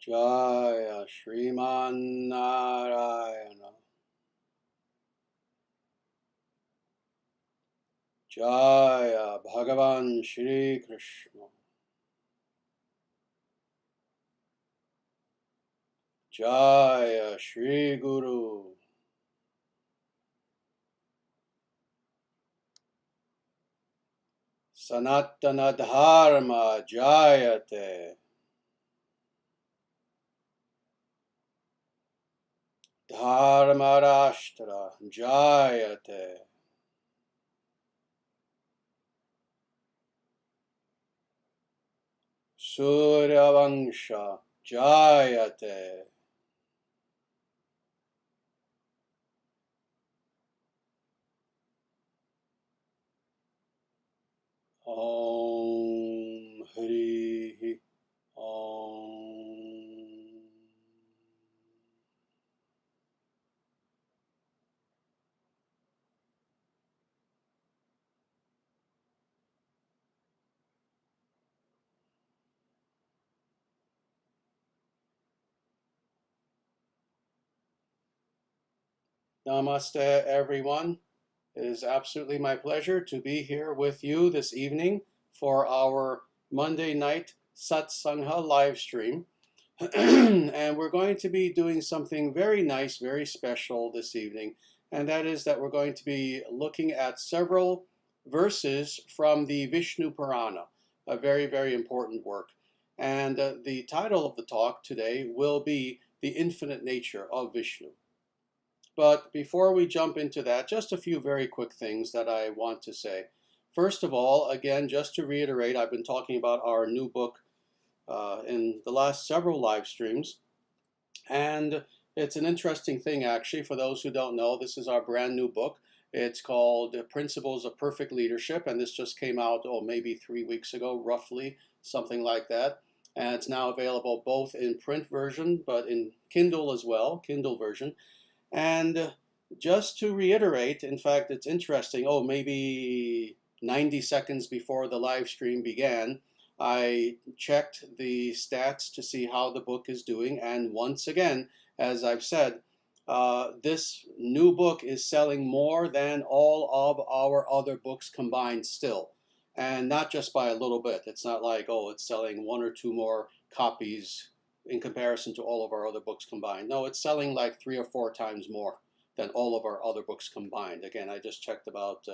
Jaya Sriman Narayana. Jaya Bhagavan Shri Krishna. Jaya Shri Guru. Sanatana Dharma Jayate. Dharma Rashtra Jayate. Surya Vangsha Jayate. Om Hri Om. Namaste, everyone. It is absolutely my pleasure to be here with you this evening for our Monday night Satsangha live stream. And we're going to be doing something very nice, very special this evening. And that is that we're going to be looking at several verses from the Vishnu Purana, a very, very important work. And the title of the talk today will be The Infinite Nature of Vishnu. But before we jump into that, just a few very quick things that I want to say. First of all, again, just to reiterate, I've been talking about our new book in the last several live streams. And it's an interesting thing, actually, for those who don't know. This is our brand new book. It's called Principles of Perfect Leadership, and this just came out, maybe 3 weeks ago, roughly, something like that. And it's now available both in print version, but in Kindle as well, Kindle version. And just to reiterate, in fact, it's interesting, maybe 90 seconds before the live stream began, I checked the stats to see how the book is doing. And once again, as I've said, this new book is selling more than all of our other books combined still. And not just by a little bit. It's not like, it's selling 1 or 2 more copies in comparison to all of our other books combined. No, it's selling like 3 or 4 times more than all of our other books combined. Again, I just checked about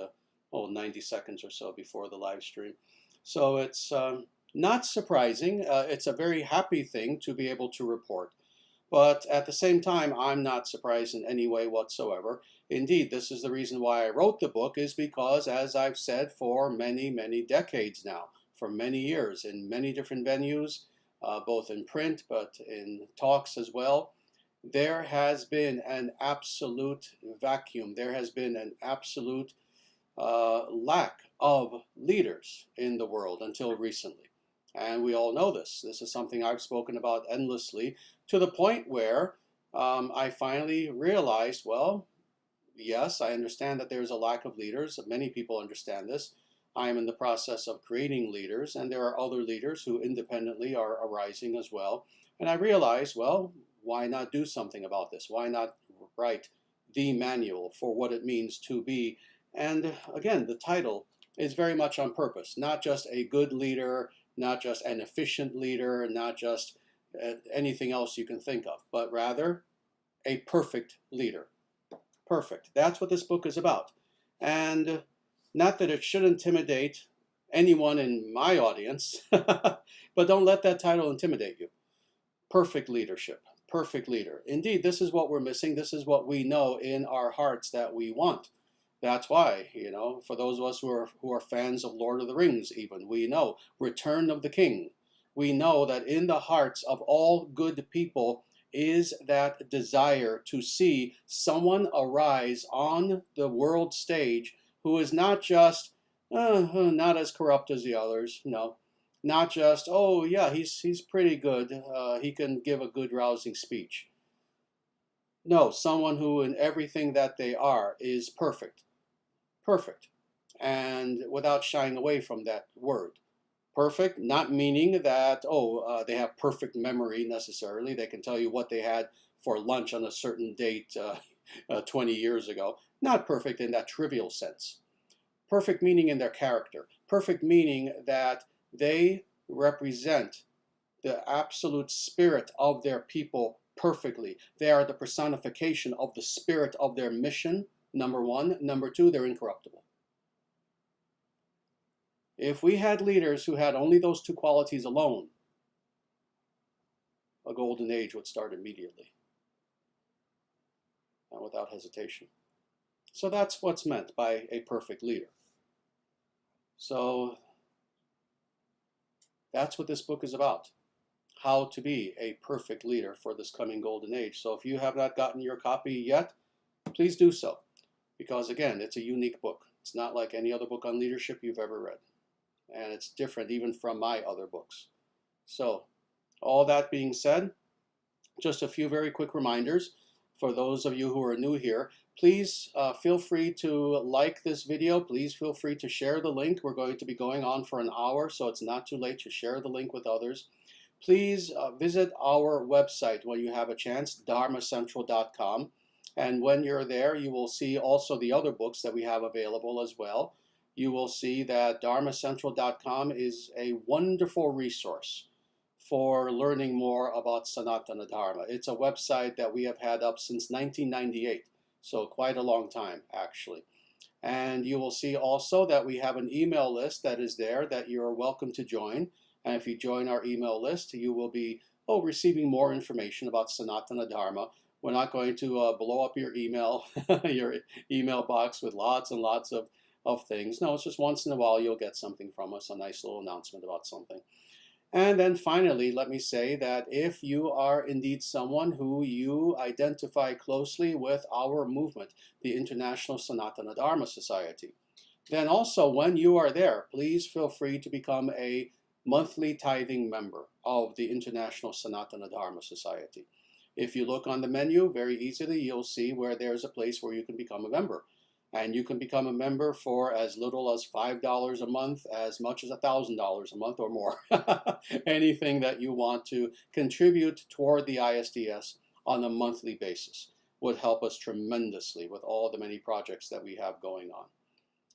90 seconds or so before the live stream. So it's not surprising. It's a very happy thing to be able to report. But at the same time, I'm not surprised in any way whatsoever. Indeed, this is the reason why I wrote the book, is because, as I've said for many, many decades now, for many years, in many different venues, both in print but in talks as well, there has been an absolute vacuum. There has been an absolute lack of leaders in the world until recently. And we all know this. This is something I've spoken about endlessly, to the point where I finally realized, well, yes, I understand that there's a lack of leaders. Many people understand this. I am in the process of creating leaders, and there are other leaders who independently are arising as well. And I realized, well, why not do something about this? Why not write the manual for what it means to be? And again, the title is very much on purpose, not just a good leader, not just an efficient leader, not just anything else you can think of, but rather a perfect leader. Perfect. That's what this book is about. And not that it should intimidate anyone in my audience, but don't let that title intimidate you. Perfect leadership, perfect leader. Indeed, this is what we're missing. This is what we know in our hearts that we want. That's why, for those of us who are fans of Lord of the Rings even, we know Return of the King. We know that in the hearts of all good people is that desire to see someone arise on the world stage who is not just, not as corrupt as the others, no. Not just, he's pretty good, he can give a good rousing speech. No, someone who in everything that they are is perfect. Perfect. And without shying away from that word, Perfect, not meaning that, they have perfect memory necessarily. They can tell you what they had for lunch on a certain date 20 years ago. Not perfect in that trivial sense. Perfect meaning in their character. Perfect meaning that they represent the absolute spirit of their people perfectly. They are the personification of the spirit of their mission, number one. Number two, they're incorruptible. If we had leaders who had only those two qualities alone, a golden age would start immediately and without hesitation. So that's what's meant by a perfect leader. So that's what this book is about. How to be a perfect leader for this coming golden age. So if you have not gotten your copy yet, please do so. Because again, it's a unique book. It's not like any other book on leadership you've ever read. And it's different even from my other books. So all that being said, just a few very quick reminders for those of you who are new here. Please feel free to like this video. Please feel free to share the link. We're going to be going on for an hour, so it's not too late to share the link with others. Please visit our website when you have a chance, dharmacentral.com. And when you're there, you will see also the other books that we have available as well. You will see that dharmacentral.com is a wonderful resource for learning more about Sanatana Dharma. It's a website that we have had up since 1998, so quite a long time actually. And you will see also that we have an email list that is there that you're welcome to join. And if you join our email list, you will be receiving more information about Sanatana Dharma. We're not going to blow up your email box with lots and lots of things. No, it's just once in a while you'll get something from us, a nice little announcement about something. And then finally, let me say that if you are indeed someone who you identify closely with our movement, the International Sanatana Dharma Society, then also when you are there, please feel free to become a monthly tithing member of the International Sanatana Dharma Society. If you look on the menu, very easily you'll see where there's a place where you can become a member. And you can become a member for as little as $5 a month, as much as $1,000 a month or more. Anything that you want to contribute toward the ISDS on a monthly basis would help us tremendously with all the many projects that we have going on.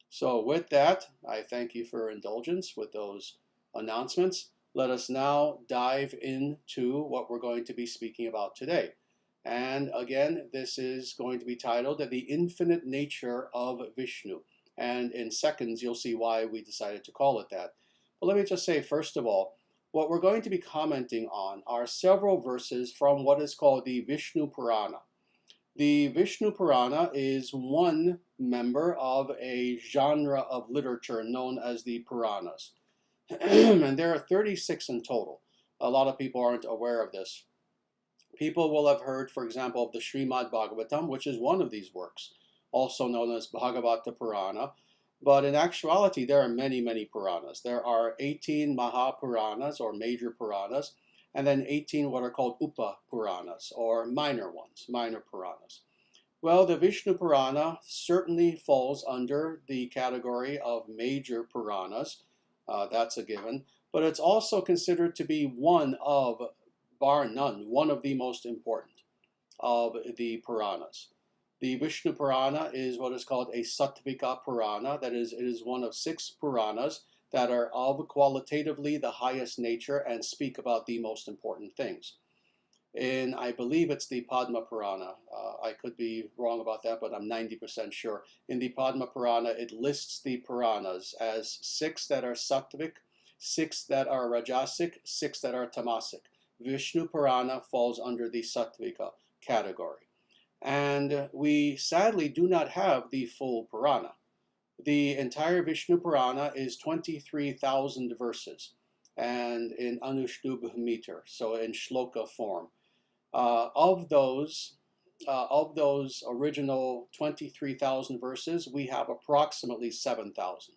So with that, I thank you for your indulgence with those announcements. Let us now dive into what we're going to be speaking about today. And again, this is going to be titled The Infinite Nature of Vishnu. And in seconds, you'll see why we decided to call it that. But let me just say, first of all, what we're going to be commenting on are several verses from what is called the Vishnu Purana. The Vishnu Purana is one member of a genre of literature known as the Puranas. And there are 36 in total. A lot of people aren't aware of this. People will have heard, for example, of the Srimad Bhagavatam, which is one of these works, also known as Bhagavata Purana. But in actuality, there are many, many Puranas. There are 18 Mahapuranas, or major Puranas, and then 18 what are called Upa Puranas, or minor ones, minor Puranas. Well, the Vishnu Purana certainly falls under the category of major Puranas. That's a given. But it's also considered to be one of, bar none, one of the most important of the Puranas. The Vishnu Purana is what is called a Sattvika Purana. That is, it is one of 6 Puranas that are of qualitatively the highest nature and speak about the most important things. And I believe it's the Padma Purana. I could be wrong about that, but I'm 90% sure. In the Padma Purana, it lists the Puranas as 6 that are Sattvic, 6 that are Rajasic, 6 that are Tamasic. Vishnu Purana falls under the Sattvika category. And we sadly do not have the full Purana. The entire Vishnu Purana is 23,000 verses, and in Anushtubh meter, so in shloka form. Of those original 23,000 verses, we have approximately 7,000.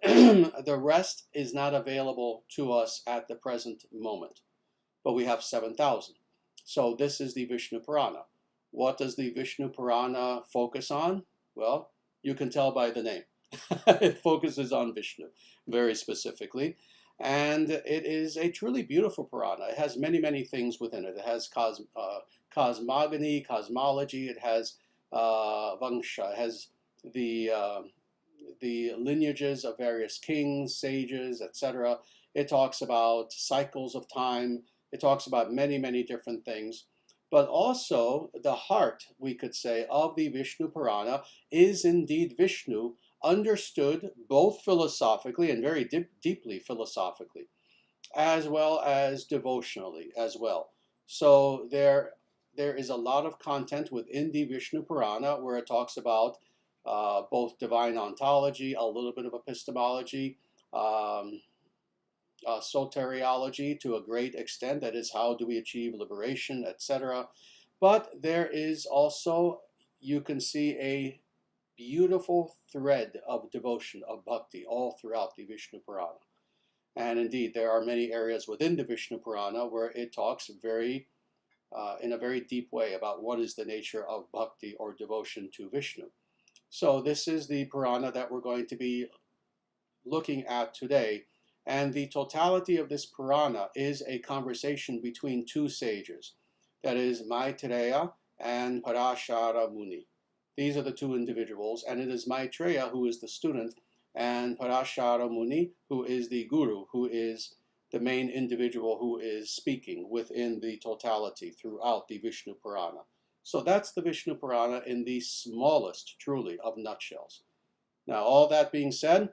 The rest is not available to us at the present moment, but we have 7,000. So this is the Vishnu Purana. What does the Vishnu Purana focus on? Well, you can tell by the name. It focuses on Vishnu very specifically. And it is a truly beautiful Purana. It has many, many things within it. It has cosmogony, cosmology. It has Vangsha. It has the lineages of various kings, sages, etc. It talks about cycles of time. It talks about many, many different things. But also, the heart, we could say, of the Vishnu Purana is indeed Vishnu, understood both philosophically and very deeply philosophically, as well as devotionally as well. So there is a lot of content within the Vishnu Purana where it talks about both divine ontology, a little bit of epistemology, soteriology to a great extent, that is, how do we achieve liberation, etc. But there is also, you can see a beautiful thread of devotion, of bhakti, all throughout the Vishnu Purana. And indeed, there are many areas within the Vishnu Purana where it talks in a very deep way about what is the nature of bhakti or devotion to Vishnu. So this is the Purana that we're going to be looking at today. And the totality of this Purana is a conversation between two sages. That is Maitreya and Parashara Muni. These are the two individuals, and it is Maitreya who is the student, and Parashara Muni who is the guru, who is the main individual who is speaking within the totality throughout the Vishnu Purana. So that's the Vishnu Purana in the smallest, truly, of nutshells. Now, all that being said,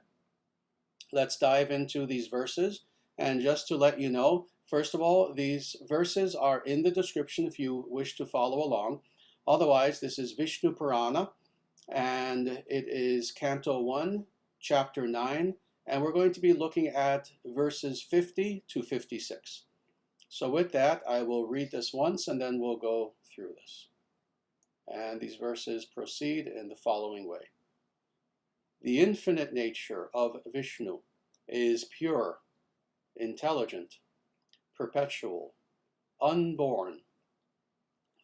let's dive into these verses. And just to let you know, first of all, these verses are in the description if you wish to follow along. Otherwise, this is Vishnu Purana, and it is Canto 1, Chapter 9, and we're going to be looking at verses 50 to 56. So with that, I will read this once, and then we'll go through this. And these verses proceed in the following way. The infinite nature of Vishnu is pure, intelligent, perpetual, unborn,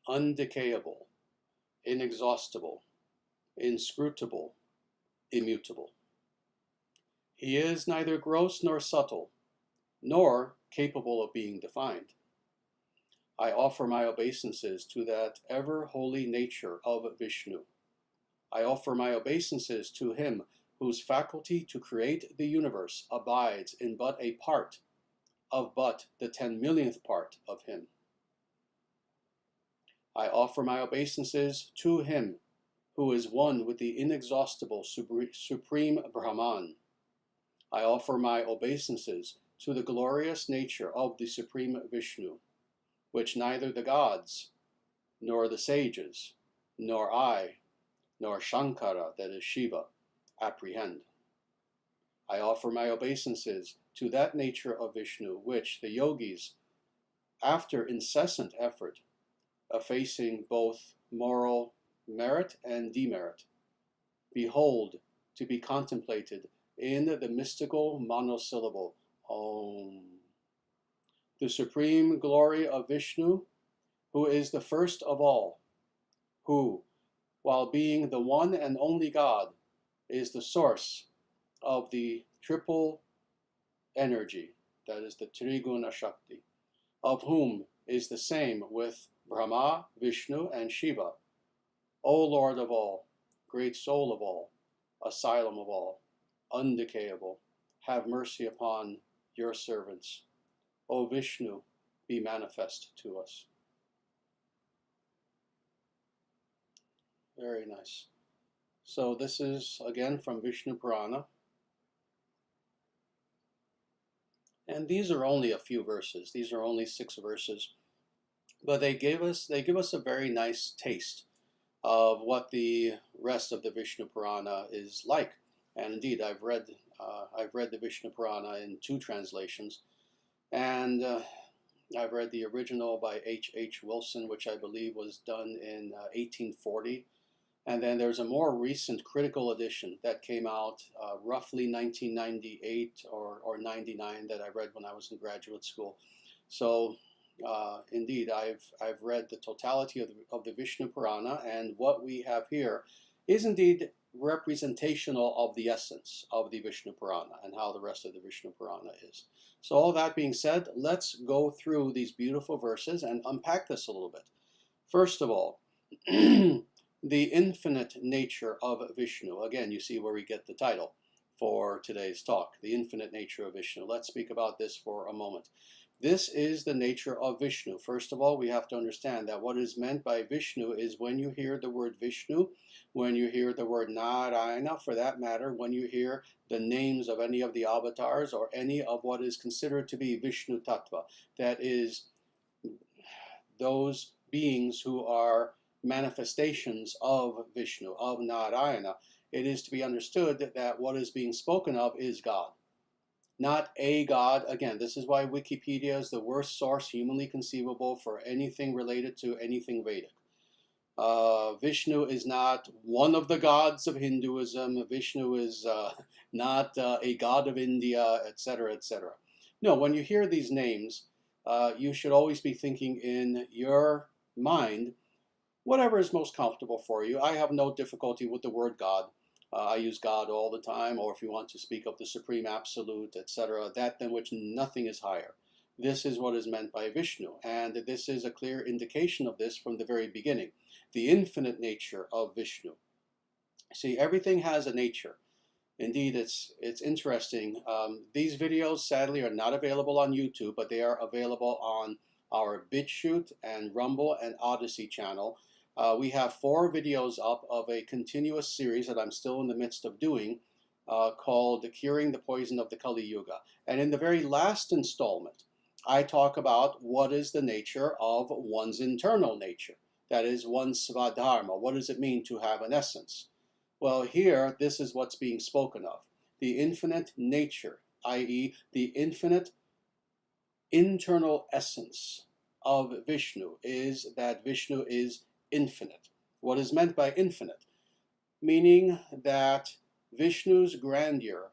undecayable, inexhaustible, inscrutable, immutable. He is neither gross nor subtle, nor capable of being defined. I offer my obeisances to that ever-holy nature of Vishnu. I offer my obeisances to him whose faculty to create the universe abides in but a part of but the 10-millionth part of him. I offer my obeisances to him who is one with the inexhaustible supreme Brahman. I offer my obeisances to the glorious nature of the supreme Vishnu, which neither the gods, nor the sages, nor I, nor Sankara, that is Shiva, apprehend. I offer my obeisances to that nature of Vishnu which the yogis, after incessant effort, effacing both moral merit and demerit, behold to be contemplated in the mystical monosyllable Om. The supreme glory of Vishnu, who is the first of all, who, while being the one and only God, is the source of the triple energy, that is the tri-guna-shakti, of whom is the same with Brahma, Vishnu, and Shiva. O Lord of all, great soul of all, asylum of all, undecayable, have mercy upon your servants. O Vishnu, be manifest to us. Very nice. So this is again from Vishnu Purana. And these are only a few verses. These are only 6 verses. But they give us a very nice taste of what the rest of the Vishnu Purana is like. And indeed, I've read the Vishnu Purana in 2 translations, and I've read the original by H. Wilson, which I believe was done in 1840, and then there's a more recent critical edition that came out roughly 1998 or 99 that I read when I was in graduate school. So indeed, I've read the totality of the Vishnu Purana, and what we have here is indeed representational of the essence of the Vishnu Purana and how the rest of the Vishnu Purana is. So all that being said, let's go through these beautiful verses and unpack this a little bit. First of all, the infinite nature of Vishnu. Again, you see where we get the title for today's talk, the infinite nature of Vishnu. Let's speak about this for a moment. This is the nature of Vishnu. First of all, we have to understand that what is meant by Vishnu is when you hear the word Vishnu, when you hear the word Narayana, for that matter, when you hear the names of any of the avatars or any of what is considered to be Vishnu Tattva, that is those beings who are manifestations of Vishnu, of Narayana, it is to be understood that what is being spoken of is God. Not a God. Again, this is why Wikipedia is the worst source humanly conceivable for anything related to anything Vedic. Vishnu is not one of the gods of Hinduism. Vishnu is not a god of India, etc., etc. No, when you hear these names, you should always be thinking in your mind, whatever is most comfortable for you. I have no difficulty with the word God. I use God all the time, or if you want to speak of the Supreme Absolute, etc., that than which nothing is higher. This is what is meant by Vishnu, and this is a clear indication of this from the very beginning. The infinite nature of Vishnu. See, everything has a nature. Indeed, it's interesting. These videos, sadly, are not available on YouTube, but they are available on our BitChute and Rumble and Odyssey channel. We have 4 videos up of a continuous series that I'm still in the midst of doing called Curing the Poison of the Kali Yuga. And in the very last installment, I talk about what is the nature of one's internal nature. That is, one's svadharma. What does it mean to have an essence? Well, here, this is what's being spoken of. The infinite nature, i.e., the infinite internal essence of Vishnu is that Vishnu is infinite. What is meant by infinite? Meaning that Vishnu's grandeur,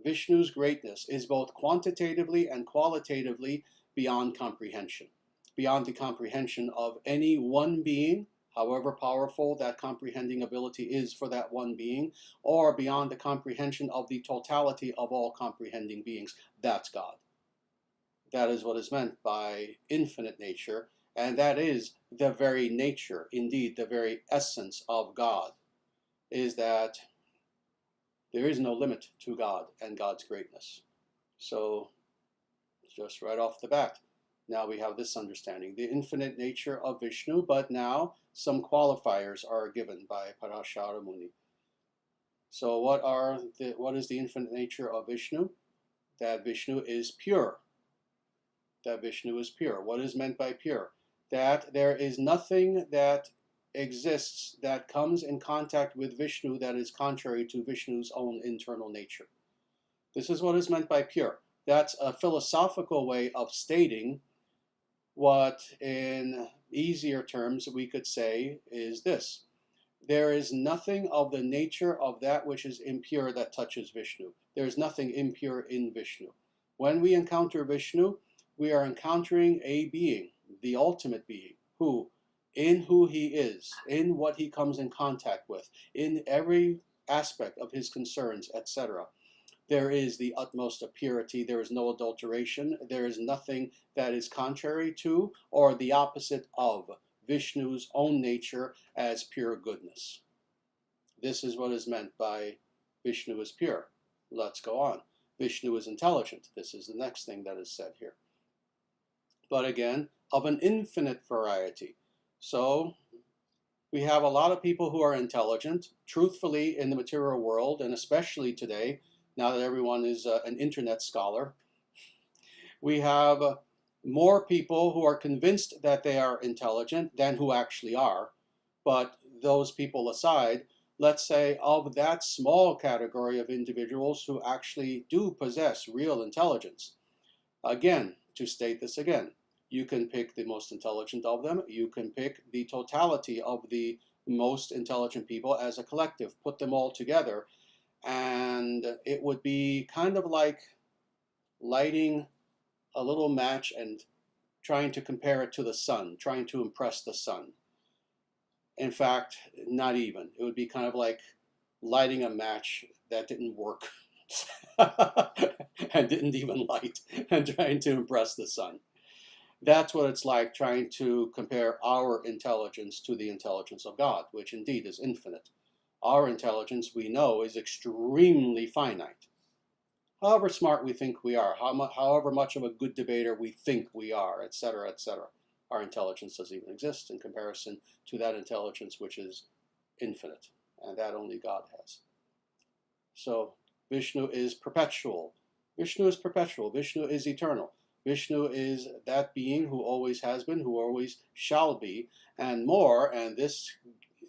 Vishnu's greatness is both quantitatively and qualitatively beyond comprehension. Beyond the comprehension of any one being, however powerful that comprehending ability is for that one being, or beyond the comprehension of the totality of all comprehending beings. That's God. That is what is meant by infinite nature, and that is the very nature, indeed the very essence of God, is that there is no limit to God and God's greatness. So, just right off the bat, now we have this understanding, the infinite nature of Vishnu, but now some qualifiers are given by Parashara Muni. So what is the infinite nature of Vishnu? That Vishnu is pure. That Vishnu is pure. What is meant by pure? That there is nothing that exists that comes in contact with Vishnu that is contrary to Vishnu's own internal nature. This is what is meant by pure. That's a philosophical way of stating what in easier terms we could say is this. There is nothing of the nature of that which is impure that touches Vishnu. There is nothing impure in Vishnu. When we encounter Vishnu, we are encountering a being, the ultimate being, who he is, in what he comes in contact with, in every aspect of his concerns, etc. There is the utmost of purity, there is no adulteration, there is nothing that is contrary to or the opposite of Vishnu's own nature as pure goodness. This is what is meant by Vishnu is pure. Let's go on. Vishnu is intelligent. This is the next thing that is said here. But again, of an infinite variety. So we have a lot of people who are intelligent, truthfully, in the material world, and especially today, now that everyone is an internet scholar. We have more people who are convinced that they are intelligent than who actually are. But those people aside, let's say of that small category of individuals who actually do possess real intelligence. Again, to state this again, you can pick the most intelligent of them. You can pick the totality of the most intelligent people as a collective, put them all together, and it would be kind of like lighting a little match and trying to compare it to the sun, trying to impress the sun. In fact, not even. It would be kind of like lighting a match that didn't work and didn't even light and trying to impress the sun. That's what it's like trying to compare our intelligence to the intelligence of God, which indeed is infinite. Our intelligence, we know, is extremely finite. However smart we think we are, however much of a good debater we think we are, etc., etc., our intelligence doesn't even exist in comparison to that intelligence which is infinite, and that only God has. So Vishnu is perpetual. Vishnu is perpetual. Vishnu is eternal. Vishnu is that being who always has been, who always shall be, and more. And this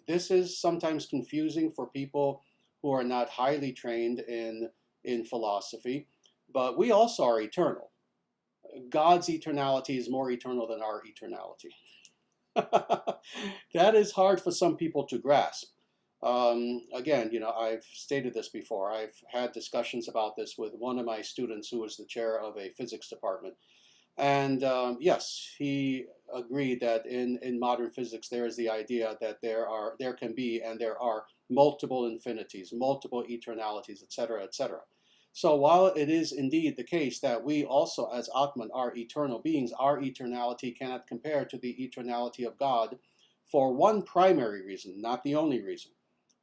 is sometimes confusing for people who are not highly trained in philosophy, but we also are eternal. God's eternality is more eternal than our eternality. That is hard for some people to grasp. Again, I've stated this before. I've had discussions about this with one of my students who was the chair of a physics department. And yes, he agreed that in modern physics there is the idea that there can be and there are multiple infinities, multiple eternalities, etc., etc. So while it is indeed the case that we also as Atman are eternal beings, our eternality cannot compare to the eternality of God for one primary reason, not the only reason.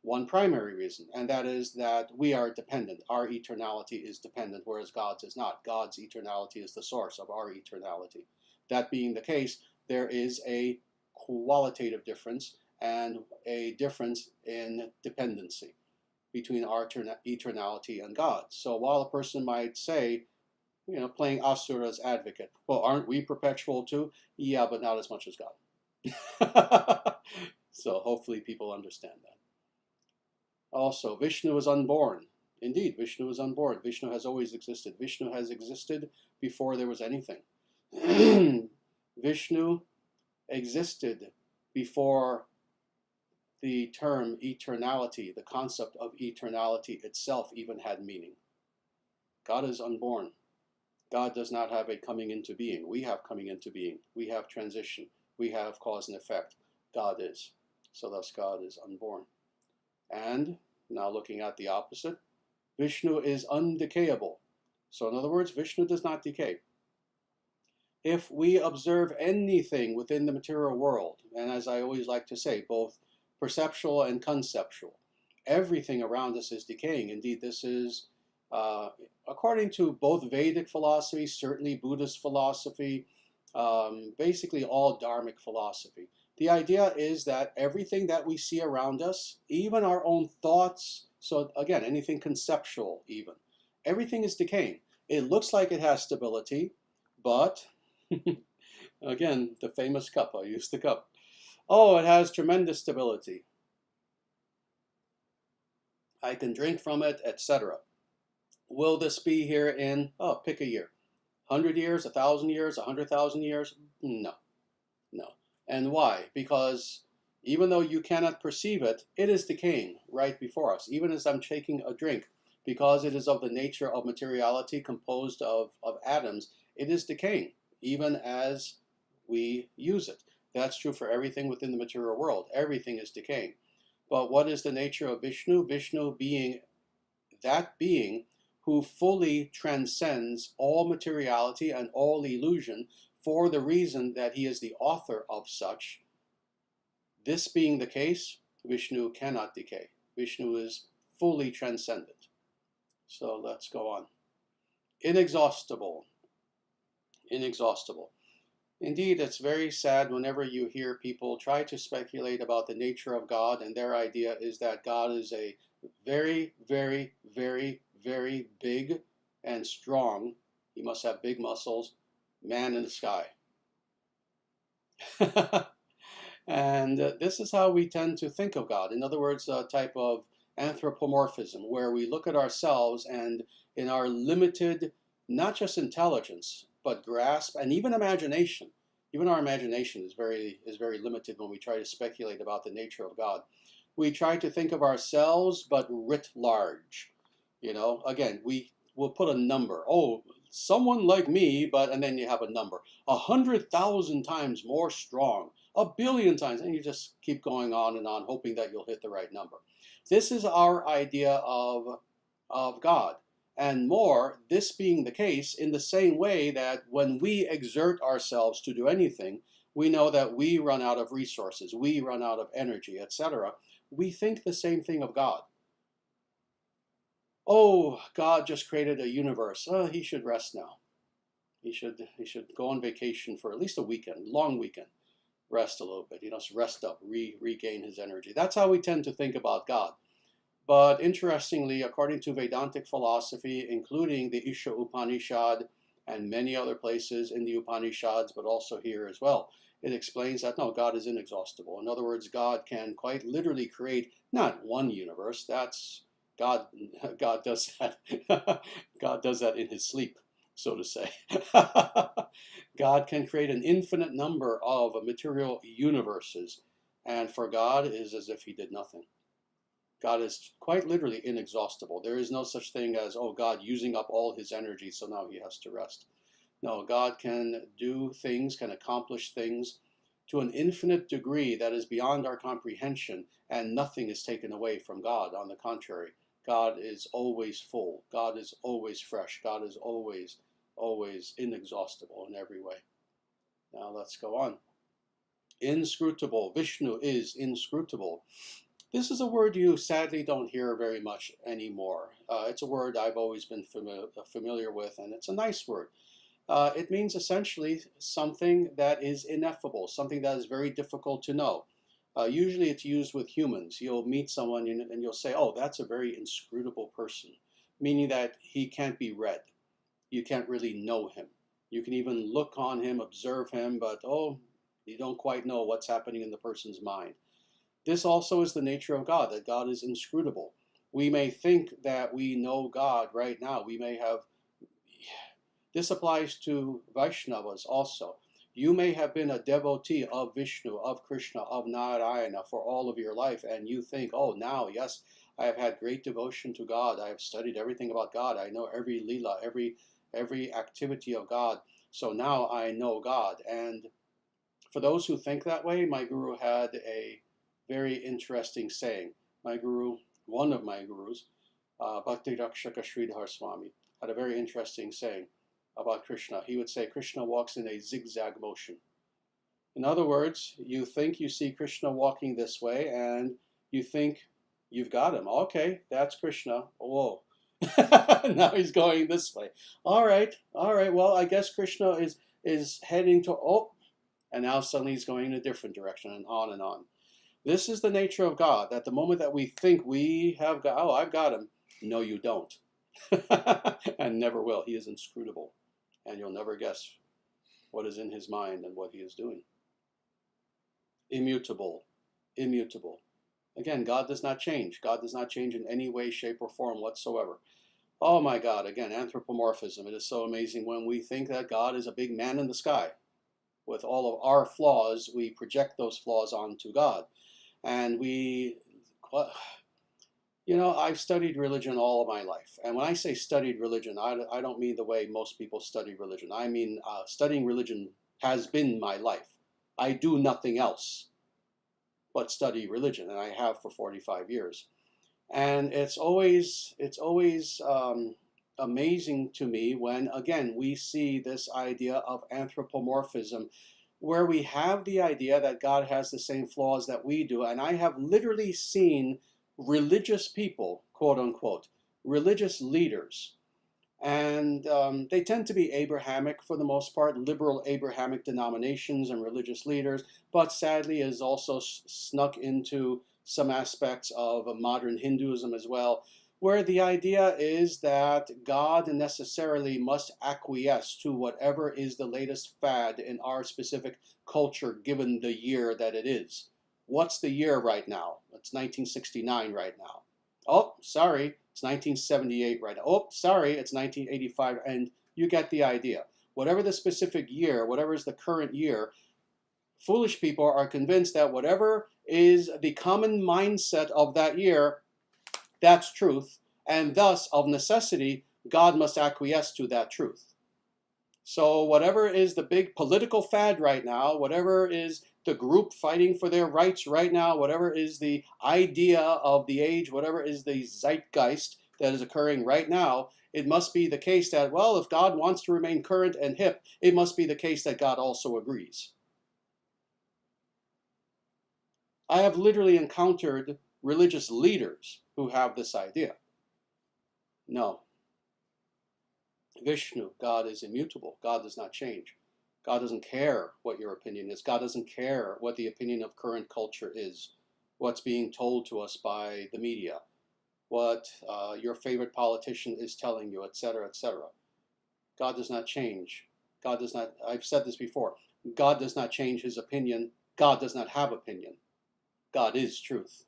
One primary reason, and that is that we are dependent. Our eternality is dependent, whereas God's is not. God's eternality is the source of our eternality. That being the case, there is a qualitative difference and a difference in dependency between our eternality and God. So while a person might say, playing Asura's advocate, well, aren't we perpetual too? Yeah, but not as much as God. So hopefully people understand that. Also, Vishnu is unborn. Indeed, Vishnu is unborn. Vishnu has always existed. Vishnu has existed before there was anything. Vishnu existed before the term eternality, the concept of eternality itself even had meaning. God is unborn. God does not have a coming into being. We have coming into being. We have transition. We have cause and effect. God is. So thus God is unborn. And now looking at the opposite, Vishnu is undecayable. So in other words, Vishnu does not decay. If we observe anything within the material world, and as I always like to say, both perceptual and conceptual, everything around us is decaying. Indeed, this is, according to both Vedic philosophy, certainly Buddhist philosophy, basically all Dharmic philosophy. The idea is that everything that we see around us, even our own thoughts, so again, anything conceptual even, everything is decaying. It looks like it has stability, but again, the famous cup, I use the cup. Oh, it has tremendous stability. I can drink from it, etc. Will this be here in, pick a year, 100 years, 1,000 years, 100,000 years? No, no. And why? Because even though you cannot perceive it, it is decaying right before us. Even as I'm taking a drink, because it is of the nature of materiality composed of atoms, it is decaying, even as we use it. That's true for everything within the material world. Everything is decaying. But what is the nature of Vishnu? Vishnu being that being who fully transcends all materiality and all illusion, for the reason that he is the author of such. This being the case, Vishnu cannot decay. Vishnu is fully transcendent. So let's go on. Inexhaustible. Inexhaustible. Indeed, it's very sad whenever you hear people try to speculate about the nature of God, and their idea is that God is a very, very, very, very big and strong, he must have big muscles, man in the sky. And this is how we tend to think of God. In other words, a type of anthropomorphism, where we look at ourselves and in our limited, not just intelligence, but grasp and even imagination. Even our imagination is very limited when we try to speculate about the nature of God. We try to think of ourselves, but writ large. Again, we will put a number. Oh, someone like me, and then you have a number. 100,000 times more strong. a billion times, and you just keep going on and on, hoping that you'll hit the right number. This is our idea of God. And more, this being the case in the same way that when we exert ourselves to do anything, we know that we run out of resources, we run out of energy, etc. We think the same thing of God. Oh, God just created a universe. He should rest now. He should go on vacation for at least a weekend, long weekend. Rest a little bit, rest up, regain his energy. That's how we tend to think about God. But interestingly, according to Vedantic philosophy, including the Isha Upanishad and many other places in the Upanishads, but also here as well, it explains that no, God is inexhaustible. In other words, God can quite literally create not one universe. That's God. God does that. God does that in his sleep, so to say. God can create an infinite number of material universes, and for God, it is as if he did nothing. God is quite literally inexhaustible. There is no such thing as, oh, God using up all his energy, so now he has to rest. No, God can do things, can accomplish things to an infinite degree that is beyond our comprehension, and nothing is taken away from God. On the contrary, God is always full. God is always fresh. God is always inexhaustible in every way. Now let's go on. Inscrutable. Vishnu is inscrutable. This is a word you sadly don't hear very much anymore. It's a word I've always been familiar with, and it's a nice word. It means essentially something that is ineffable, something that is very difficult to know. Usually it's used with humans. You'll meet someone and you'll say, oh, that's a very inscrutable person, meaning that he can't be read. You can't really know him. You can even look on him, observe him, but oh, you don't quite know what's happening in the person's mind. This also is the nature of God, that God is inscrutable. We may think that we know God right now. We may have, this applies to Vaishnavas also. You may have been a devotee of Vishnu, of Krishna, of Narayana for all of your life, and you think, oh, now, yes, I have had great devotion to God. I have studied everything about God. I know every lila, every activity of God. So now I know God. And for those who think that way, my guru had a very interesting saying. My guru, one of my gurus, Bhakti Rakshaka Sridhar Swami, had a very interesting saying about Krishna. He would say, Krishna walks in a zigzag motion. In other words, you think you see Krishna walking this way, and you think you've got him. Okay, that's Krishna. Whoa. Now he's going this way. All right, well, I guess Krishna is heading to, oh, and now suddenly he's going in a different direction, and on and on. This is the nature of God, that the moment that we think we have got, oh, I've got him, no, you don't. And never will. He is inscrutable. And you'll never guess what is in his mind and what he is doing. Immutable. Immutable. Again, God does not change. God does not change in any way, shape, or form whatsoever. Oh my God, again, anthropomorphism. It is so amazing when we think that God is a big man in the sky. With all of our flaws, we project those flaws onto God. And I've studied religion all of my life. And when I say studied religion, I don't mean the way most people study religion. I mean, studying religion has been my life. I do nothing else but study religion, and I have for 45 years. And it's always amazing to me when, again, we see this idea of anthropomorphism, where we have the idea that God has the same flaws that we do. And I have literally seen religious people, quote unquote, religious leaders, and they tend to be Abrahamic for the most part, liberal Abrahamic denominations and religious leaders, but sadly is also snuck into some aspects of modern Hinduism as well, where the idea is that God necessarily must acquiesce to whatever is the latest fad in our specific culture given the year that it is. What's the year right now? It's 1969 right now. Oh, sorry, it's 1978 right now. Oh, sorry, it's 1985, and you get the idea. Whatever the specific year, whatever is the current year, foolish people are convinced that whatever is the common mindset of that year, that's truth, and thus, of necessity, God must acquiesce to that truth. So whatever is the big political fad right now, whatever is the group fighting for their rights right now, whatever is the idea of the age, whatever is the zeitgeist that is occurring right now, it must be the case that, well, if God wants to remain current and hip, it must be the case that God also agrees. I have literally encountered religious leaders who have this idea. No. Vishnu, God is immutable. God does not change. God doesn't care what your opinion is. God doesn't care what the opinion of current culture is, what's being told to us by the media, what your favorite politician is telling you, etc., etc. God does not change. God does not, I've said this before, God does not change his opinion. God does not have opinion. God is truth.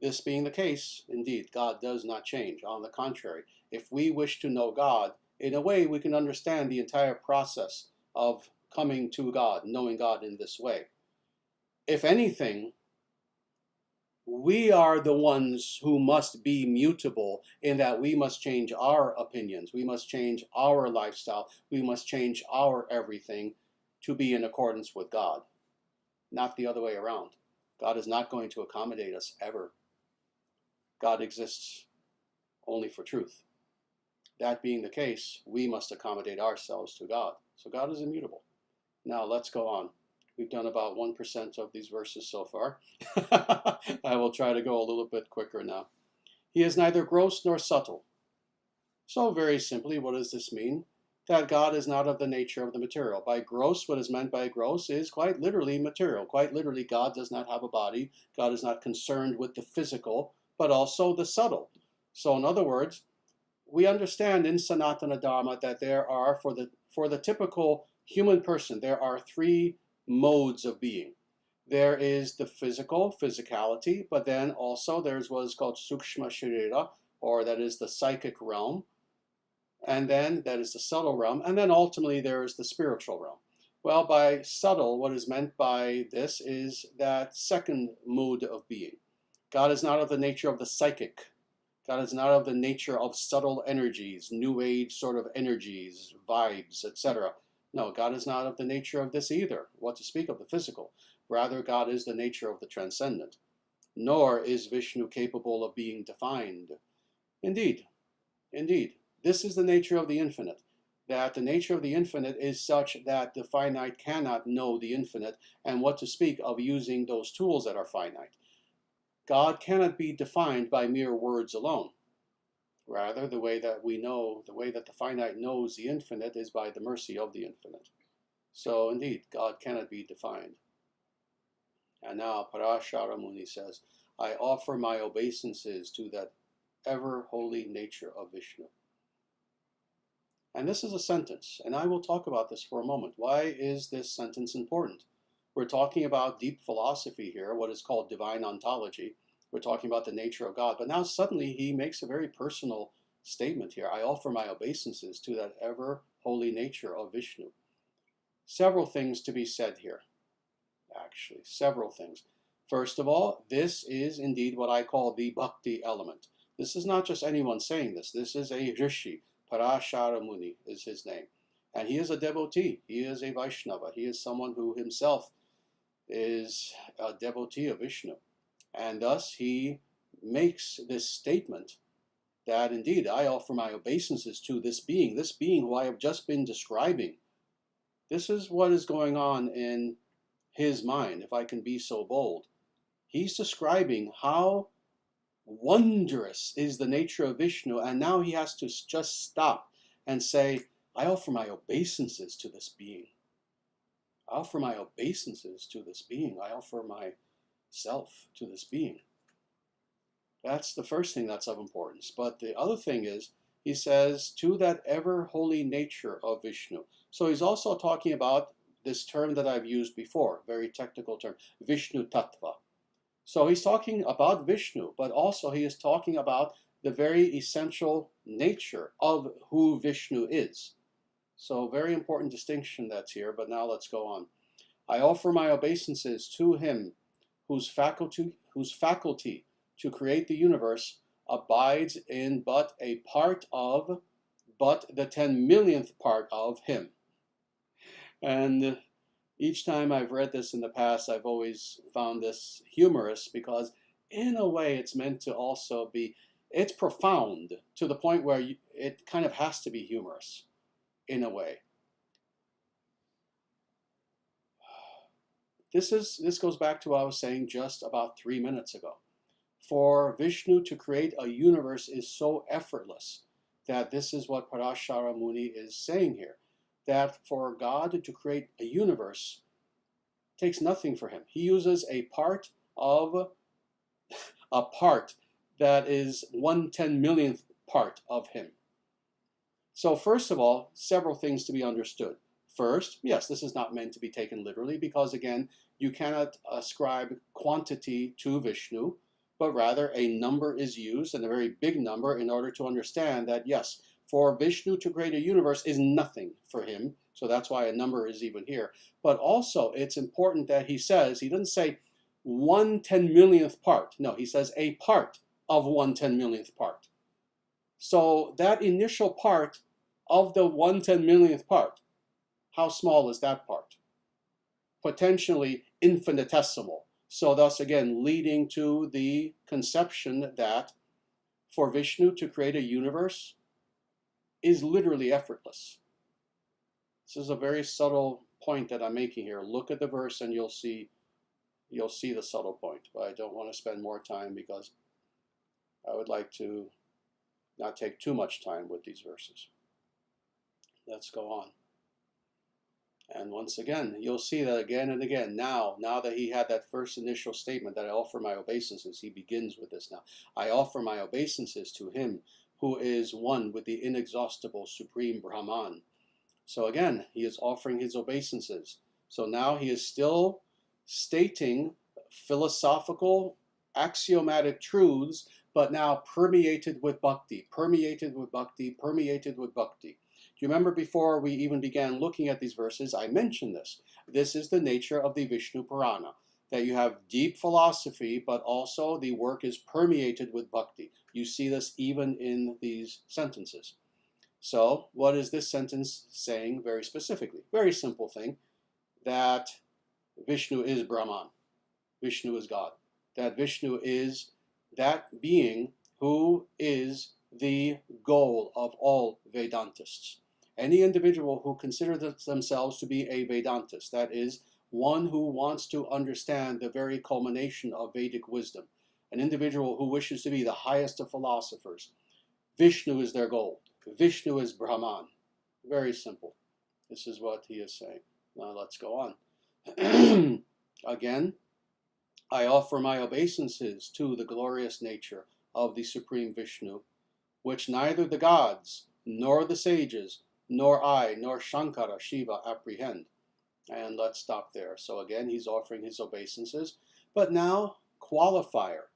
This being the case, indeed, God does not change. On the contrary, if we wish to know God, in a way we can understand the entire process of coming to God, knowing God in this way. If anything, we are the ones who must be mutable in that we must change our opinions, we must change our lifestyle, we must change our everything to be in accordance with God, not the other way around. God is not going to accommodate us ever. God exists only for truth. That being the case, we must accommodate ourselves to God. So God is immutable. Now let's go on. We've done about 1% of these verses so far. I will try to go a little bit quicker now. He is neither gross nor subtle. So very simply, what does this mean? That God is not of the nature of the material. By gross, what is meant by gross is quite literally material. Quite literally, God does not have a body. God is not concerned with the physical, but also the subtle. So in other words, we understand in Sanatana Dharma that there are, for the typical human person, there are three modes of being. There is the physical, physicality, but then also there's what is called Sukshma Sharira, or that is the psychic realm, and then that is the subtle realm, and then ultimately there is the spiritual realm. Well, by subtle, what is meant by this is that second mood of being. God is not of the nature of the psychic. God is not of the nature of subtle energies, new age sort of energies, vibes, etc. No, God is not of the nature of this either, what to speak of the physical. Rather, God is the nature of the transcendent. Nor is Vishnu capable of being defined. Indeed, indeed, this is the nature of the infinite, that the nature of the infinite is such that the finite cannot know the infinite, and what to speak of using those tools that are finite. God cannot be defined by mere words alone. Rather, the way that we know, the way that the finite knows the infinite is by the mercy of the infinite. So indeed, God cannot be defined. And now Parashara Muni says, I offer my obeisances to that ever holy nature of Vishnu. And this is a sentence, and I will talk about this for a moment. Why is this sentence important? We're talking about deep philosophy here, what is called divine ontology. We're talking about the nature of God. But now suddenly he makes a very personal statement here. I offer my obeisances to that ever holy nature of Vishnu. Several things to be said here, actually, several things. First of all, this is indeed what I call the bhakti element. This is not just anyone saying this. This is a rishi. Parashara Muni is his name. And he is a devotee. He is a Vaishnava. He is someone who himself is a devotee of Vishnu. And thus he makes this statement that indeed I offer my obeisances to this being who I have just been describing. This is what is going on in his mind, if I can be so bold. He's describing how wondrous is the nature of Vishnu, and now he has to just stop and say, I offer my obeisances to this being. I offer my obeisances to this being. I offer myself to this being. That's the first thing that's of importance. But the other thing is, he says, to that ever holy nature of Vishnu. So he's also talking about this term that I've used before, very technical term, Vishnu Tattva. So he's talking about Vishnu, but also he is talking about the very essential nature of who Vishnu is. So very important distinction that's here, but now let's go on. I offer my obeisances to him whose faculty to create the universe abides in but a part of, but the 10-millionth part of him. And Each time I've read this in the past, I've always found this humorous because in a way it's meant to also be, it's profound to the point where it kind of has to be humorous in a way. This goes back to what I was saying just about 3 minutes ago. For Vishnu to create a universe is so effortless that this is what Parashara Muni is saying here. That for God to create a universe takes nothing for him. He uses a part that is 1/10,000,000th part of him. So first of all, several things to be understood. First, yes, this is not meant to be taken literally because again, you cannot ascribe quantity to Vishnu, but rather a number is used, and a very big number, in order to understand that yes, for Vishnu to create a universe is nothing for him. So that's why a number is even here. But also it's important that he says, he doesn't say 1/10,000,000th part. No, he says a part of 1/10,000,000th part. So that initial part of the 1/10,000,000th part, how small is that part? Potentially infinitesimal. So thus again leading to the conception that for Vishnu to create a universe is literally effortless. This is a very subtle point that I'm making here. Look at the verse and you'll see the subtle point. But I don't want to spend more time because I would like to not take too much time with these verses. Let's go on. And once again, you'll see that again and again. Now that he had that first initial statement that I offer my obeisances, he begins with this now. I offer my obeisances to him who is one with the inexhaustible supreme Brahman. So again, he is offering his obeisances. So now he is still stating philosophical, axiomatic truths, but now permeated with bhakti, permeated with bhakti, permeated with bhakti. Do you remember before we even began looking at these verses, I mentioned this. This is the nature of the Vishnu Purana, that you have deep philosophy, but also the work is permeated with bhakti. You see this even in these sentences. So what is this sentence saying very specifically? Very simple thing, that Vishnu is Brahman. Vishnu is God. That Vishnu is that being who is the goal of all Vedantists. Any individual who considers themselves to be a Vedantist, that is, one who wants to understand the very culmination of Vedic wisdom, an individual who wishes to be the highest of philosophers, Vishnu is their goal. Vishnu is Brahman. Very simple. This is what he is saying. Now let's go on. Again, I offer my obeisances to the glorious nature of the Supreme Vishnu, which neither the gods, nor the sages, nor I, nor Sankara, Shiva apprehend. And let's stop there. So again, he's offering his obeisances. But now, qualifier.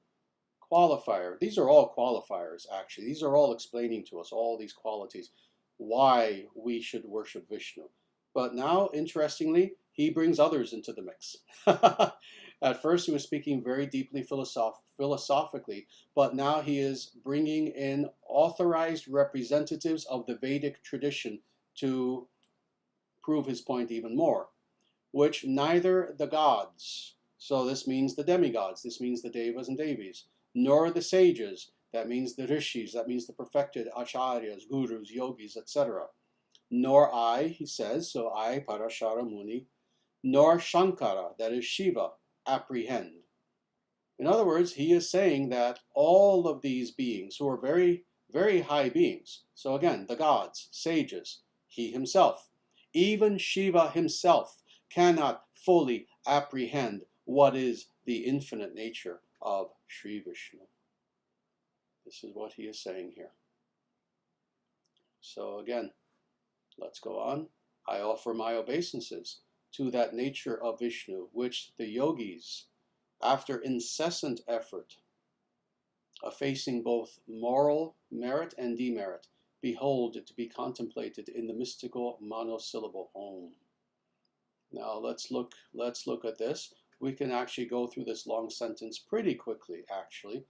Qualifier. These are all qualifiers, actually. These are all explaining to us all these qualities, why we should worship Vishnu. But now, interestingly, he brings others into the mix. At first, he was speaking very deeply philosophically, but now he is bringing in authorized representatives of the Vedic tradition to prove his point even more, which neither the gods, so this means the demigods, this means the devas and devis, nor the sages, that means the rishis, that means the perfected acharyas, gurus, yogis, etc., nor I, he says, so I, Parashara Muni, nor Sankara, that is Shiva, apprehend. In other words, he is saying that all of these beings who are very, very high beings, so again, the gods, sages, he himself, even Shiva himself cannot fully apprehend what is the infinite nature of Sri Vishnu. This is what he is saying here. So again, let's go on. I offer my obeisances to that nature of Vishnu, which the yogis, after incessant effort, effacing both moral merit and demerit, behold to be contemplated in the mystical monosyllable Om. Now let's look at this. We can actually go through this long sentence pretty quickly, actually.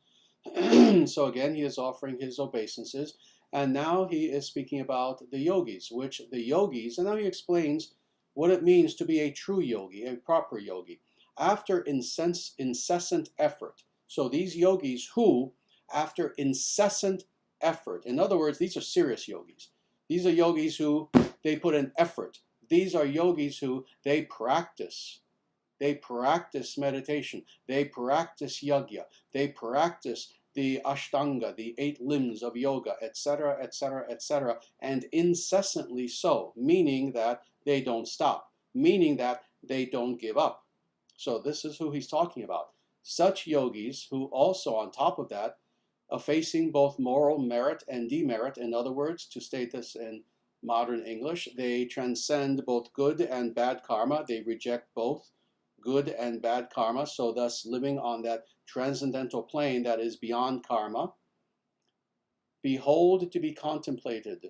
So again, he is offering his obeisances, and now he is speaking about the yogis, which the yogis, and now he explains what it means to be a true yogi, a proper yogi, after incessant effort. So these yogis who, after incessant effort, in other words, these are serious yogis. These are yogis who, they put in effort. These are yogis who, they practice. They practice meditation. They practice yajna. They practice the ashtanga, the 8 limbs of yoga, etc., etc., etc., and incessantly so, meaning that they don't stop, meaning that they don't give up. So this is who he's talking about. Such yogis who also, on top of that, effacing both moral merit and demerit. In other words, to state this in modern English, they transcend both good and bad karma. They reject both good and bad karma, so thus living on that transcendental plane that is beyond karma. Behold to be contemplated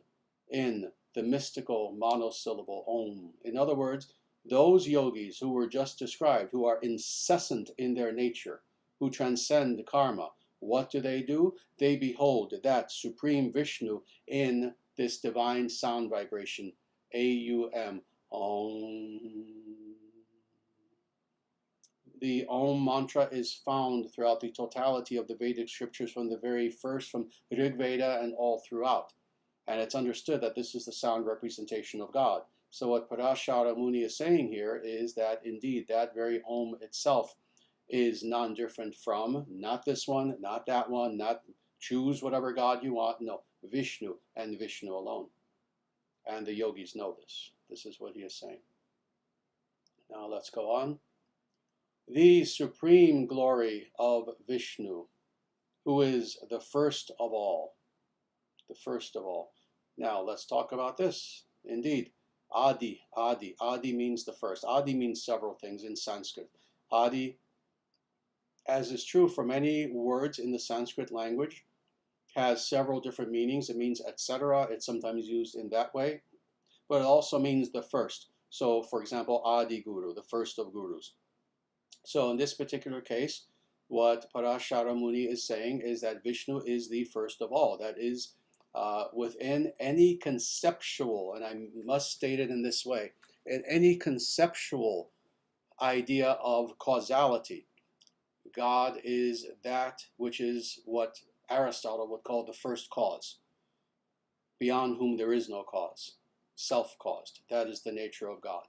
in the mystical monosyllable Om. In other words, those yogis who were just described, who are incessant in their nature, who transcend karma, what do? They behold that Supreme Vishnu in this divine sound vibration, A-U-M, Om. The Om mantra is found throughout the totality of the Vedic scriptures, from the very first, from Rig Veda and all throughout. And it's understood that this is the sound representation of God. So what Parashara Muni is saying here is that indeed that very Om itself is non-different from, not this one, not that one, not choose whatever God you want, no, Vishnu and Vishnu alone. And the yogis know this. This is what he is saying. Now let's go on. The supreme glory of Vishnu, who is the first of all. The first of all. Now let's talk about this. Indeed, Adi, Adi. Adi means the first. Adi means several things in Sanskrit. Adi, as is true for many words in the Sanskrit language, has several different meanings. It means etc. It's sometimes used in that way, but it also means the first. So, for example, Adi Guru, the first of gurus. So in this particular case, what Parashara Muni is saying is that Vishnu is the first of all. That is, within any conceptual, and I must state it in this way, in any conceptual idea of causality, God is that which is what Aristotle would call the first cause, beyond whom there is no cause, self-caused. That is the nature of God.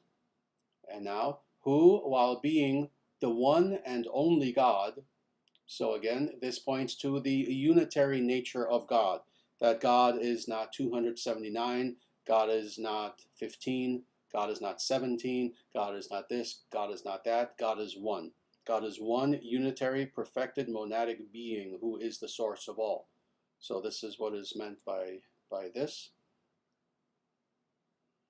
And now, who, while being the one and only God, so again, this points to the unitary nature of God, that God is not 279, God is not 15, God is not 17, God is not this, God is not that, God is one. God is one unitary, perfected, monadic being who is the source of all. So this is what is meant by this.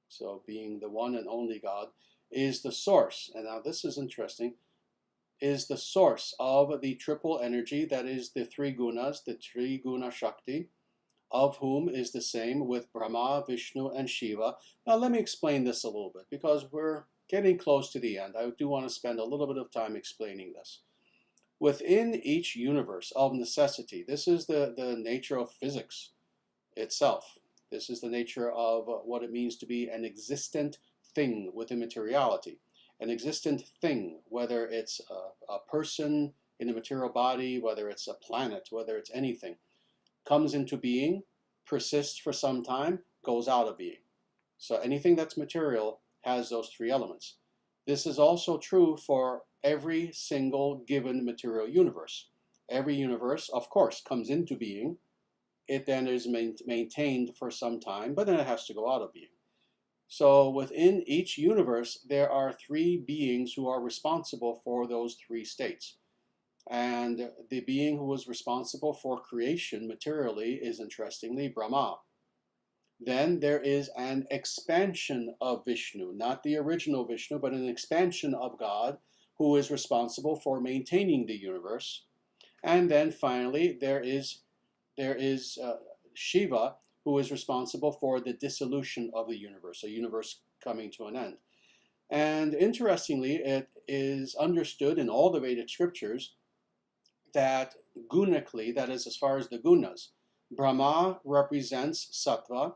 So being the one and only God is the source. And now this is interesting. Is the source of the triple energy, that is the 3 gunas, the tri-guna-shakti, of whom is the same with Brahma, Vishnu, and Shiva. Now let me explain this a little bit, because we're getting close to the end. I do want to spend a little bit of time explaining this. Within each universe of necessity, this is the nature of physics itself. This is the nature of what it means to be an existent thing within materiality. An existent thing, whether it's a person in a material body, whether it's a planet, whether it's anything, comes into being, persists for some time, goes out of being. So anything that's material has those 3 elements. This is also true for every single given material universe. Every universe, of course, comes into being. It then is maintained for some time, but then it has to go out of being. So within each universe, there are 3 beings who are responsible for those 3 states. And the being who was responsible for creation materially is, interestingly, Brahma. Then there is an expansion of Vishnu, not the original Vishnu, but an expansion of God who is responsible for maintaining the universe. And then finally, there is Shiva, who is responsible for the dissolution of the universe, a universe coming to an end. And interestingly, it is understood in all the Vedic scriptures that gunically, that is, as far as the gunas, Brahma represents sattva,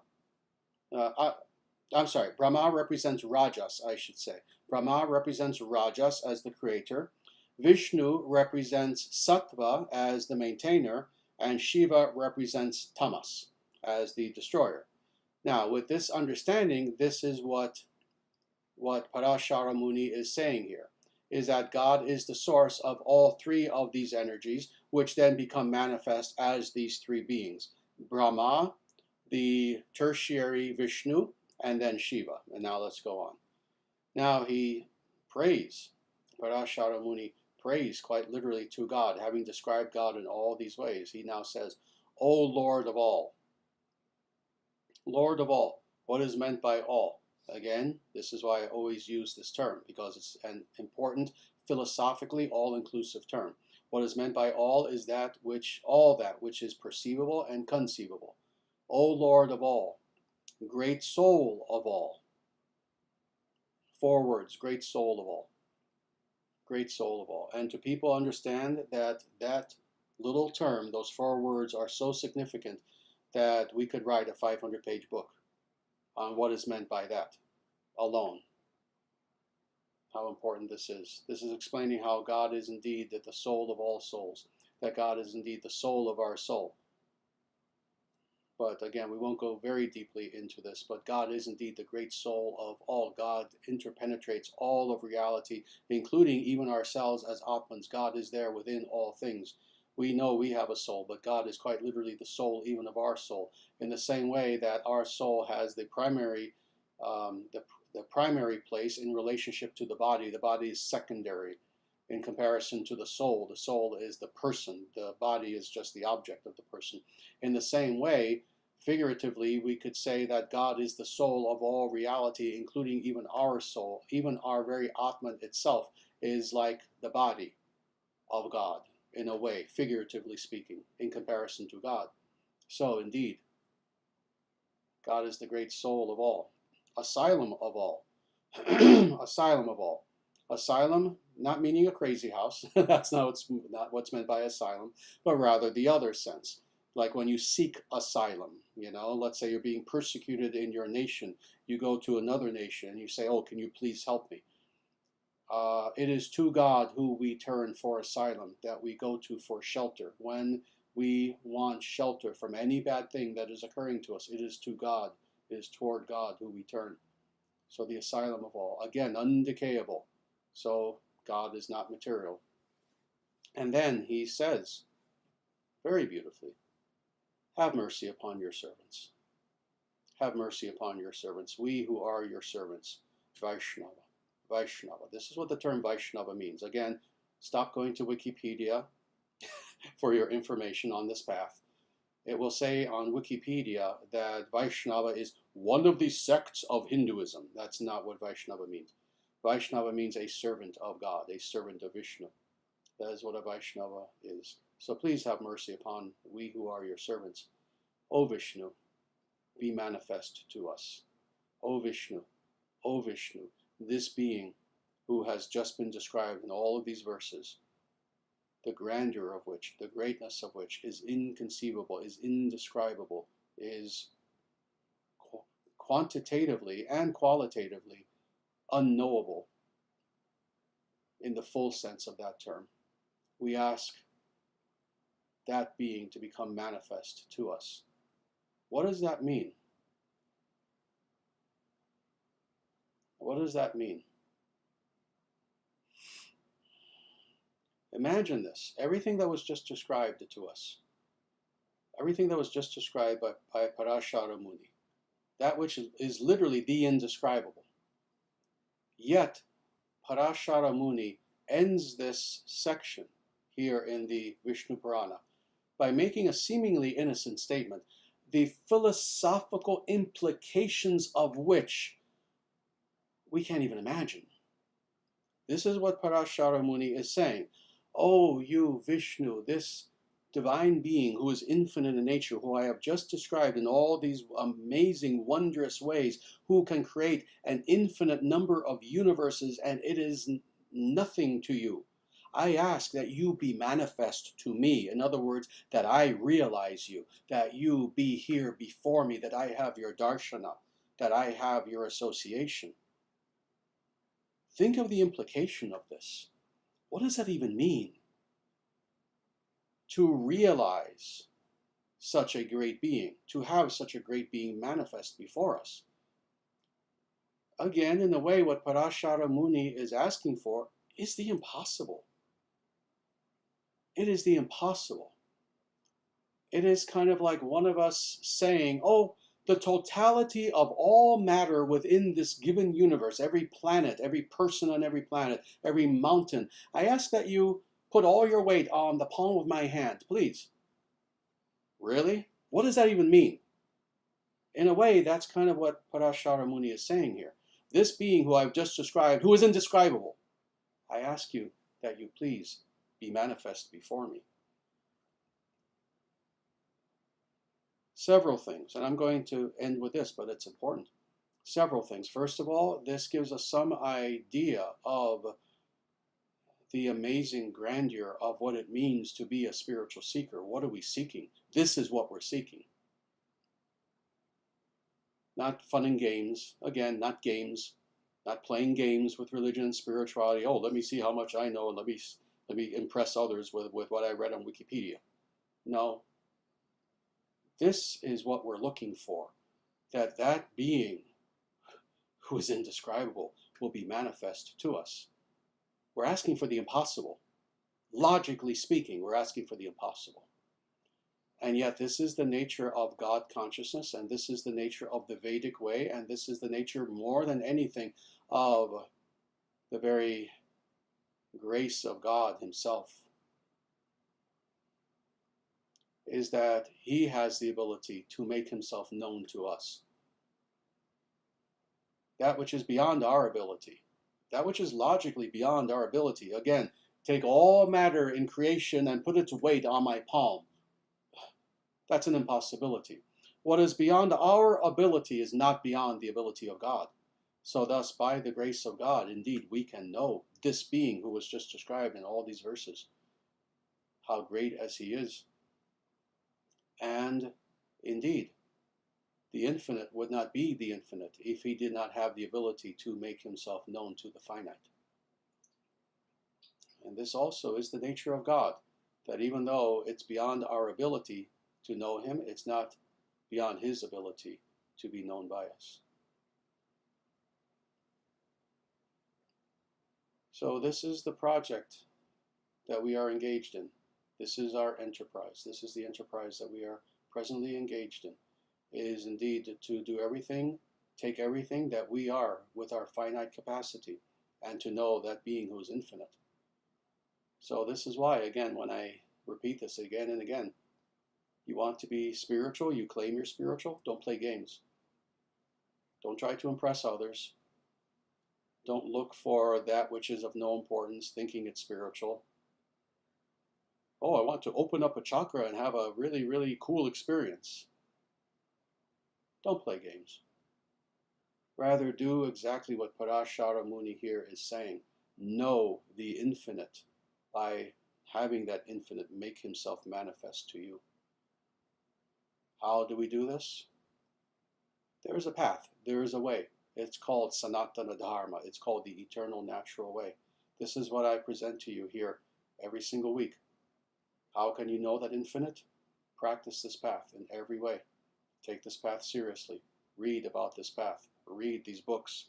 I'm sorry, Brahma represents Rajas, I should say. Brahma represents Rajas as the creator. Vishnu represents Sattva as the maintainer, and Shiva represents Tamas as the destroyer. Now, with this understanding, this is what Parashara Muni is saying here, is that God is the source of all three of these energies, which then become manifest as these three beings. Brahma, the tertiary Vishnu, and then Shiva. And now let's go on. Now he prays, Parashara Muni prays quite literally to God, having described God in all these ways. He now says, O Lord of all. Lord of all. What is meant by all? Again, this is why I always use this term, because it's an important, philosophically all-inclusive term. What is meant by all is all that which is perceivable and conceivable. O Lord of all, great soul of all. 4 words, great soul of all. Great soul of all. And to people understand that that little term, those 4 words, are so significant that we could write a 500-page book on what is meant by that alone. How important this is. This is explaining how God is indeed the soul of all souls, that God is indeed the soul of our soul. But again, we won't go very deeply into this, but God is indeed the great soul of all. God interpenetrates all of reality, including even ourselves as Atmans. God is there within all things. We know we have a soul, but God is quite literally the soul even of our soul, in the same way that our soul has the primary place in relationship to the body. The body is secondary in comparison to the soul. The soul is the person. The body is just the object of the person. In the same way, figuratively, we could say that God is the soul of all reality, including even our soul. Even our very Atman itself is like the body of God, in a way, figuratively speaking, in comparison to God. So, indeed, God is the great soul of all. Asylum of all. Asylum of all. Asylum, not meaning a crazy house. That's not what's meant by asylum, but rather the other sense. Like when you seek asylum, let's say you're being persecuted in your nation. You go to another nation and you say, oh, can you please help me? It is to God who we turn for asylum, that we go to for shelter. When we want shelter from any bad thing that is occurring to us, it is to God, it is toward God who we turn. So the asylum of all. Again, undecayable. So God is not material. And then he says, very beautifully, have mercy upon your servants. Have mercy upon your servants. We who are your servants. Vaishnava. Vaishnava. This is what the term Vaishnava means. Again, stop going to Wikipedia for your information on this path. It will say on Wikipedia that Vaishnava is one of the sects of Hinduism. That's not what Vaishnava means. Vaishnava means a servant of God, a servant of Vishnu. That is what a Vaishnava is. So please have mercy upon we who are your servants. O Vishnu, be manifest to us. O Vishnu, this being who has just been described in all of these verses, the grandeur of which, the greatness of which is inconceivable, is indescribable, is quantitatively and qualitatively unknowable in the full sense of that term. We ask that being to become manifest to us. What does that mean? What does that mean? Imagine this. Everything that was just described to us, everything that was just described by Parashara Muni, that which is literally the indescribable. Yet, Parashara Muni ends this section here in the Vishnu Purana by making a seemingly innocent statement, the philosophical implications of which we can't even imagine. This is what Parashara Muni is saying. Oh, you, Vishnu, this divine being who is infinite in nature, who I have just described in all these amazing, wondrous ways, who can create an infinite number of universes, and it is nothing to you. I ask that you be manifest to me. In other words, that I realize you, that you be here before me, that I have your darshana, that I have your association. Think of the implication of this. What does that even mean? To realize such a great being, to have such a great being manifest before us. Again, in a way, what Parashara Muni is asking for is the impossible. It is the impossible. It is kind of like one of us saying, oh, the totality of all matter within this given universe, every planet, every person on every planet, every mountain, I ask that you put all your weight on the palm of my hand, please. Really? What does that even mean? In a way, that's kind of what Parashara Muni is saying here. This being who I've just described, who is indescribable, I ask you that you please be manifest before me. Several things, and I'm going to end with this, but it's important. Several things. First of all, this gives us some idea of the amazing grandeur of what it means to be a spiritual seeker. What are we seeking? This is what we're seeking. Not fun and games. Again, not games. Not playing games with religion and spirituality. Oh, let me see how much I know, and let me impress others with what I read on Wikipedia. No. This is what we're looking for. That being who is indescribable will be manifest to us. We're asking for the impossible. Logically speaking, we're asking for the impossible. And yet this is the nature of God consciousness, and this is the nature of the Vedic way, and this is the nature more than anything of the very grace of God himself, is that he has the ability to make himself known to us. That which is beyond our ability, that which is logically beyond our ability. Again, take all matter in creation and put its weight on my palm. That's an impossibility. What is beyond our ability is not beyond the ability of God. So thus, by the grace of God, indeed, we can know this being who was just described in all these verses, how great as he is. And indeed, the infinite would not be the infinite if he did not have the ability to make himself known to the finite. And this also is the nature of God, that even though it's beyond our ability to know him, it's not beyond his ability to be known by us. So this is the project that we are engaged in. This is our enterprise. This is the enterprise that we are presently engaged in. It is indeed to do everything, take everything that we are with our finite capacity, and to know that being who is infinite. So this is why, again, when I repeat this again and again, you want to be spiritual, you claim you're spiritual, don't play games. Don't try to impress others. Don't look for that which is of no importance, thinking it's spiritual. Oh, I want to open up a chakra and have a really, really cool experience. Don't play games. Rather, do exactly what Parashara Muni here is saying. Know the infinite by having that infinite make himself manifest to you. How do we do this? There is a path. There is a way. It's called Sanatana Dharma. It's called the eternal natural way. This is what I present to you here every single week. How can you know that infinite? Practice this path in every way. Take this path seriously. Read about this path. Read these books.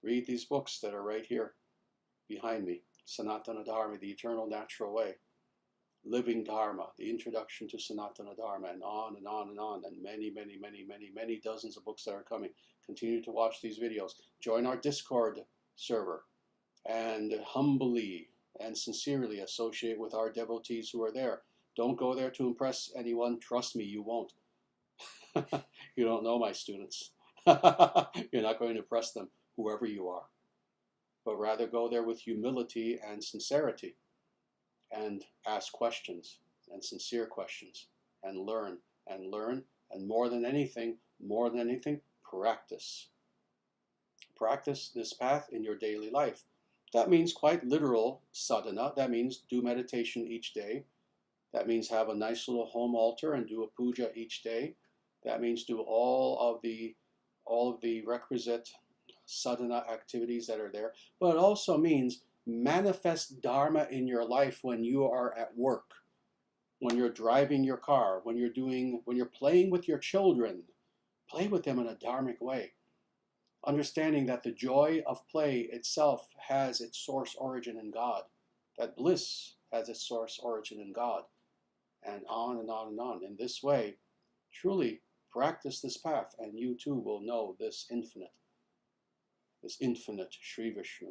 Read these books that are right here behind me. Sanatana Dharma, the eternal natural way. Living Dharma, the introduction to Sanatana Dharma, and on and on and on, and many, many, many, many, many dozens of books that are coming. Continue to watch these videos. Join our Discord server and humbly and sincerely associate with our devotees who are there. Don't go there to impress anyone. Trust me, you won't. You don't know my students. You're not going to impress them, whoever you are. But rather go there with humility and sincerity, and ask questions, and sincere questions, and learn, and learn, and more than anything, practice. Practice this path in your daily life. That means quite literal sadhana. That means do meditation each day. That means have a nice little home altar and do a puja each day. That means do all of the all of the requisite sadhana activities that are there, but it also means manifest Dharma in your life when you are at work, when you're driving your car, when you're playing with your children. Play with them in a dharmic way, understanding that the joy of play itself has its source origin in God, that bliss has its source origin in God, and on and on and on. In this way, truly practice this path, and you too will know this infinite Sri Vishnu.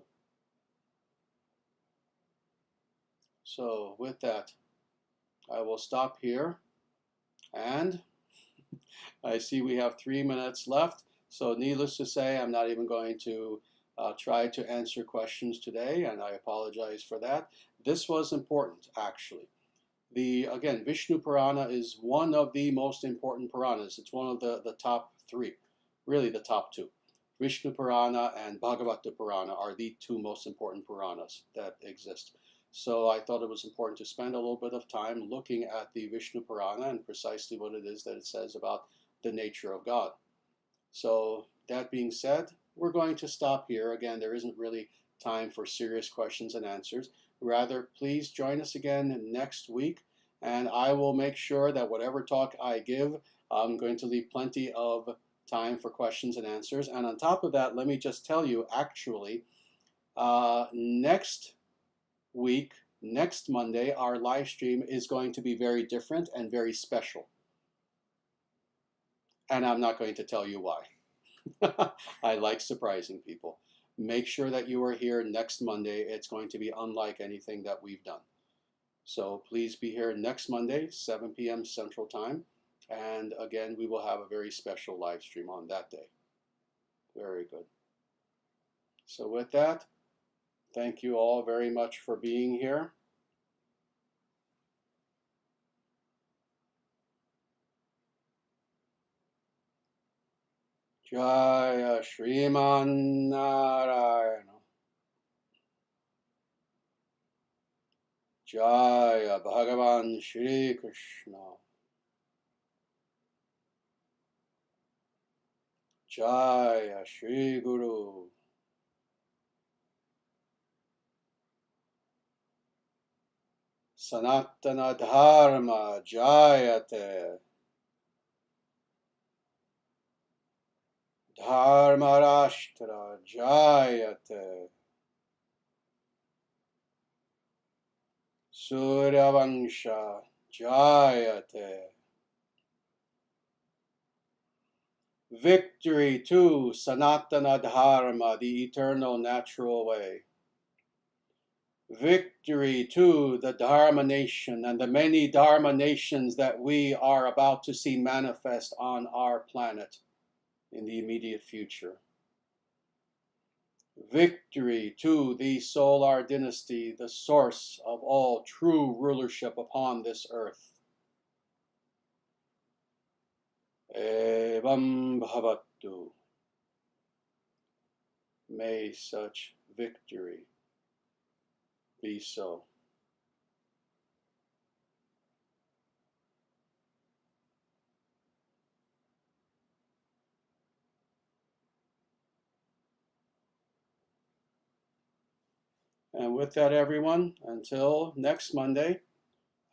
So with that, I will stop here, and I see we have 3 minutes left. So needless to say, I'm not even going to try to answer questions today, and I apologize for that. This was important, actually. Again, Vishnu Purana is one of the most important Puranas. It's one of the top 3, really the top 2. Vishnu Purana and Bhagavata Purana are the 2 most important Puranas that exist. So I thought it was important to spend a little bit of time looking at the Vishnu Purana and precisely what it is that it says about the nature of God. So that being said, we're going to stop here. Again, there isn't really time for serious questions and answers. Rather, please join us again next week, and I will make sure that whatever talk I give, I'm going to leave plenty of time for questions and answers. And on top of that, let me just tell you, actually, next week, next Monday, our live stream is going to be very different and very special. And I'm not going to tell you why. I like surprising people. Make sure that you are here next Monday. It's going to be unlike anything that we've done. So please be here next Monday, 7 p.m. Central Time. And again, we will have a very special live stream on that day. Very good. So with that, thank you all very much for being here. Jaya Sriman Narayana. Jaya Bhagavan Shri Krishna. Jaya Shri Guru. Sanatana Dharma Jayate. Dharma Rashtra Jayate. Suryavansha Jayate. Victory to Sanatana Dharma, the eternal natural way. Victory to the Dharma nation and the many Dharma nations that we are about to see manifest on our planet in the immediate future. Victory to the Solar dynasty, the source of all true rulership upon this earth. Evam bhavatu. May such victory be so. And with that, everyone, until next Monday,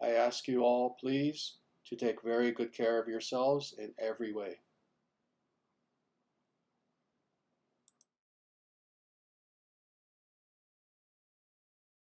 I ask you all, please, to take very good care of yourselves in every way.